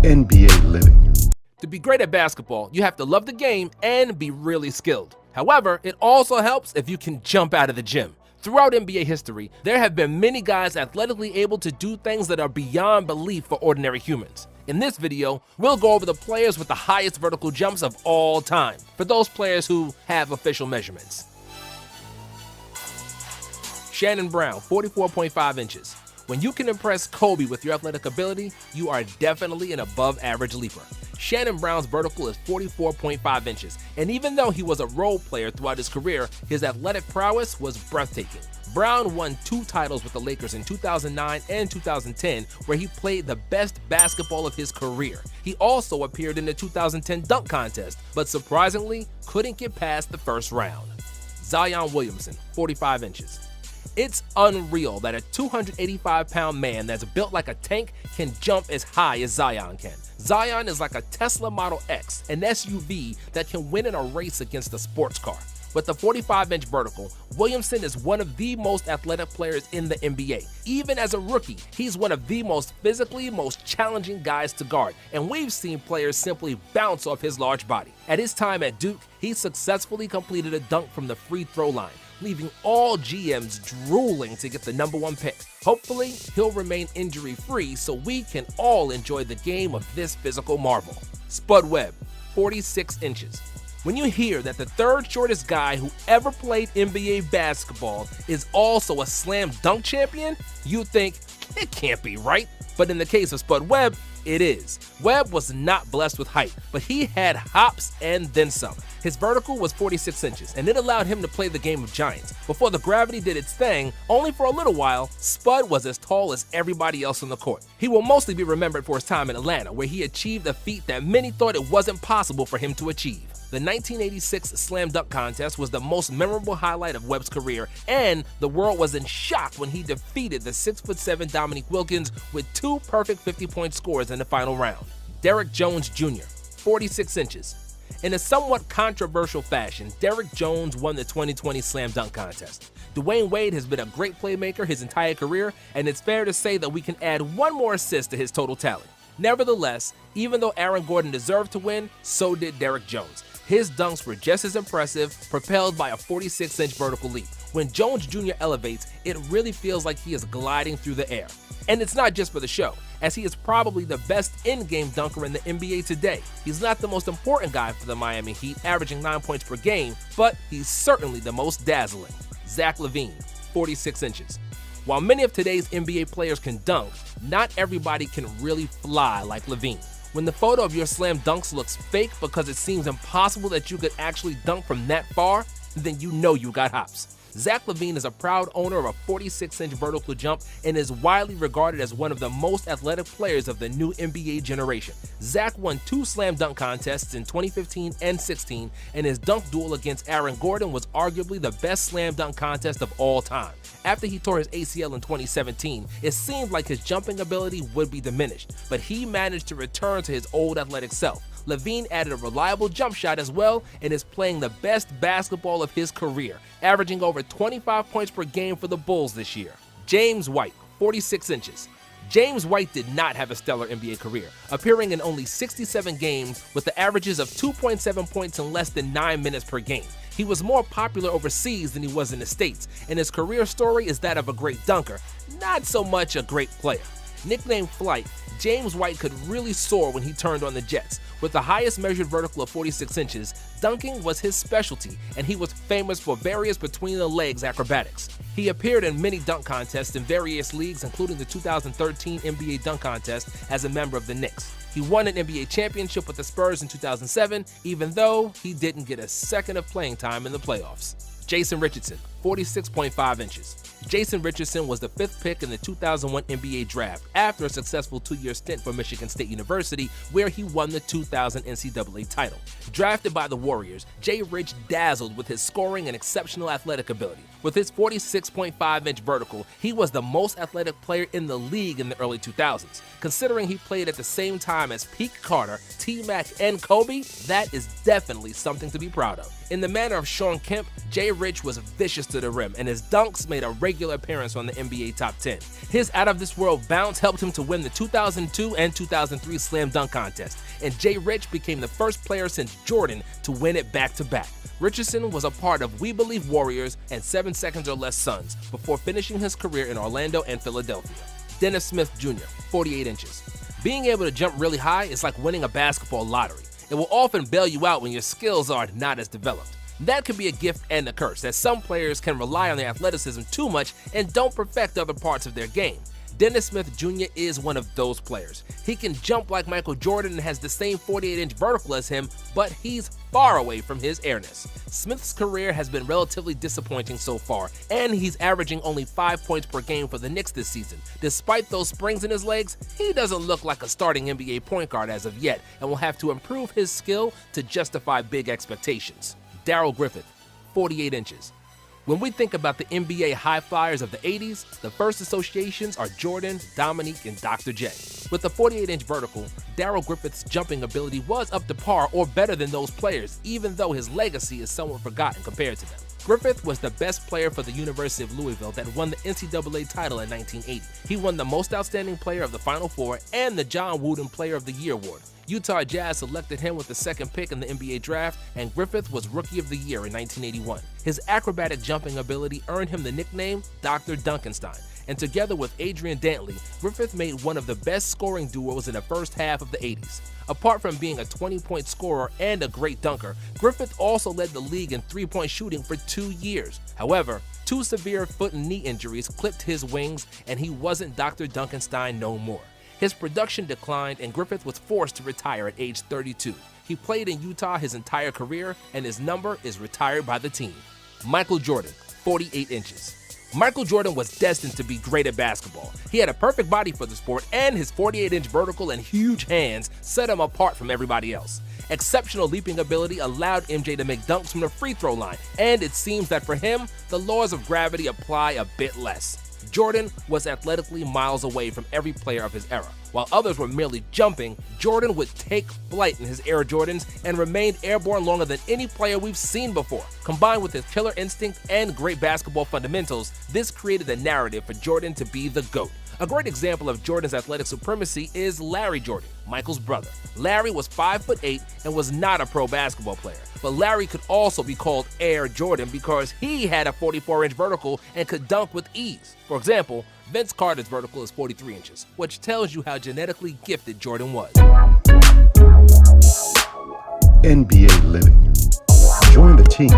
NBA living. To be great at basketball, you have to love the game and be really skilled. However, it also helps if you can jump out of the gym. Throughout NBA history, there have been many guys athletically able to do things that are beyond belief for ordinary humans. In this video, we'll go over the players with the highest vertical jumps of all time, for those players who have official measurements. Shannon Brown, 44.5 inches. When you can impress Kobe with your athletic ability, you are definitely an above-average leaper. Shannon Brown's vertical is 44.5 inches, and even though he was a role player throughout his career, his athletic prowess was breathtaking. Brown won 2 titles with the Lakers in 2009 and 2010, where he played the best basketball of his career. He also appeared in the 2010 dunk contest, but surprisingly couldn't get past the first round. Zion Williamson, 45 inches. It's unreal that a 285-pound man that's built like a tank can jump as high as Zion can. Zion is like a Tesla Model X, an SUV that can win in a race against a sports car. With a 45-inch vertical, Williamson is one of the most athletic players in the NBA. Even as a rookie, he's one of the most challenging guys to guard, and we've seen players simply bounce off his large body. At his time at Duke, he successfully completed a dunk from the free throw line, leaving all GMs drooling to get the #1 pick. Hopefully, he'll remain injury-free so we can all enjoy the game of this physical marvel. Spud Webb, 46 inches. When you hear that the third shortest guy who ever played NBA basketball is also a slam dunk champion, you think, it can't be right. But in the case of Spud Webb, it is. Webb was not blessed with height, but he had hops and then some. His vertical was 46 inches, and it allowed him to play the game of giants. Before the gravity did its thing, only for a little while, Spud was as tall as everybody else on the court. He will mostly be remembered for his time in Atlanta, where he achieved a feat that many thought it wasn't possible for him to achieve. The 1986 Slam Dunk Contest was the most memorable highlight of Webb's career, and the world was in shock when he defeated the 6'7" Dominique Wilkins with 2 perfect 50-point scores in the final round. Derrick Jones Jr., 46 inches. In a somewhat controversial fashion, Derrick Jones won the 2020 Slam Dunk Contest. Dwayne Wade has been a great playmaker his entire career, and it's fair to say that we can add one more assist to his total tally. Nevertheless, even though Aaron Gordon deserved to win, so did Derrick Jones. His dunks were just as impressive, propelled by a 46-inch vertical leap. When Jones Jr. elevates, it really feels like he is gliding through the air. And it's not just for the show, as he is probably the best in-game dunker in the NBA today. He's not the most important guy for the Miami Heat, averaging 9 points per game, but he's certainly the most dazzling. Zach LaVine, 46 inches. While many of today's NBA players can dunk, not everybody can really fly like LaVine. When the photo of your slam dunks looks fake because it seems impossible that you could actually dunk from that far, then you know you got hops. Zach LaVine is a proud owner of a 46-inch vertical jump and is widely regarded as one of the most athletic players of the new NBA generation. Zach won 2 slam dunk contests in 2015 and 16, and his dunk duel against Aaron Gordon was arguably the best slam dunk contest of all time. After he tore his ACL in 2017, it seemed like his jumping ability would be diminished, but he managed to return to his old athletic self. LaVine added a reliable jump shot as well and is playing the best basketball of his career, averaging over 25 points per game for the Bulls this year. James White, 46 inches. James White did not have a stellar NBA career, appearing in only 67 games with the averages of 2.7 points in less than 9 minutes per game. He was more popular overseas than he was in the States, and his career story is that of a great dunker, not so much a great player. Nicknamed Flight, James White could really soar when he turned on the Jets. With the highest measured vertical of 46 inches, dunking was his specialty, and he was famous for various between-the-legs acrobatics. He appeared in many dunk contests in various leagues, including the 2013 NBA Dunk Contest as a member of the Knicks. He won an NBA championship with the Spurs in 2007, even though he didn't get a second of playing time in the playoffs. Jason Richardson, 46.5 inches. Jason Richardson was the 5th pick in the 2001 NBA Draft after a successful 2-year stint for Michigan State University, where he won the 2000 NCAA title. Drafted by the Warriors, Jay Rich dazzled with his scoring and exceptional athletic ability. With his 46.5-inch vertical, he was the most athletic player in the league in the early 2000s. Considering he played at the same time as Pete Carter, T-Mac, and Kobe, that is definitely something to be proud of. In the manner of Shawn Kemp, Jay Rich was vicious inches to the rim, and his dunks made a regular appearance on the NBA Top 10. His out-of-this-world bounce helped him to win the 2002 and 2003 Slam Dunk Contest, and Jay Rich became the first player since Jordan to win it back-to-back. Richardson was a part of We Believe Warriors and 7 Seconds or Less Suns before finishing his career in Orlando and Philadelphia. Dennis Smith Jr., 48 inches. Being able to jump really high is like winning a basketball lottery. It will often bail you out when your skills are not as developed. That can be a gift and a curse, as some players can rely on their athleticism too much and don't perfect other parts of their game. Dennis Smith Jr. is one of those players. He can jump like Michael Jordan and has the same 48-inch vertical as him, but he's far away from his airness. Smith's career has been relatively disappointing so far, and he's averaging only 5 points per game for the Knicks this season. Despite those springs in his legs, he doesn't look like a starting NBA point guard as of yet, and will have to improve his skill to justify big expectations. Darrell Griffith, 48 inches. When we think about the NBA high flyers of the 80s, the first associations are Jordan, Dominique, and Dr. J. With the 48-inch vertical, Darrell Griffith's jumping ability was up to par or better than those players, even though his legacy is somewhat forgotten compared to them. Griffith was the best player for the University of Louisville that won the NCAA title in 1980. He won the Most Outstanding Player of the Final Four and the John Wooden Player of the Year award. Utah Jazz selected him with the second pick in the NBA draft, and Griffith was Rookie of the Year in 1981. His acrobatic jumping ability earned him the nickname Dr. Dunkenstein, and together with Adrian Dantley, Griffith made one of the best scoring duos in the first half of the 80s. Apart from being a 20-point scorer and a great dunker, Griffith also led the league in three-point shooting for 2 years. However, 2 severe foot and knee injuries clipped his wings, and he wasn't Dr. Dunkenstein no more. His production declined, and Griffith was forced to retire at age 32. He played in Utah his entire career, and his number is retired by the team. Michael Jordan, 48 inches. Michael Jordan was destined to be great at basketball. He had a perfect body for the sport, and his 48-inch vertical and huge hands set him apart from everybody else. Exceptional leaping ability allowed MJ to make dunks from the free throw line, and it seems that for him, the laws of gravity apply a bit less. Jordan was athletically miles away from every player of his era. While others were merely jumping, Jordan would take flight in his Air Jordans and remained airborne longer than any player we've seen before. Combined with his killer instinct and great basketball fundamentals, this created a narrative for Jordan to be the GOAT. A great example of Jordan's athletic supremacy is Larry Jordan, Michael's brother. Larry was 5'8" and was not a pro basketball player, but Larry could also be called Air Jordan because he had a 44-inch vertical and could dunk with ease. For example, Vince Carter's vertical is 43 inches, which tells you how genetically gifted Jordan was. NBA Living. Join the team.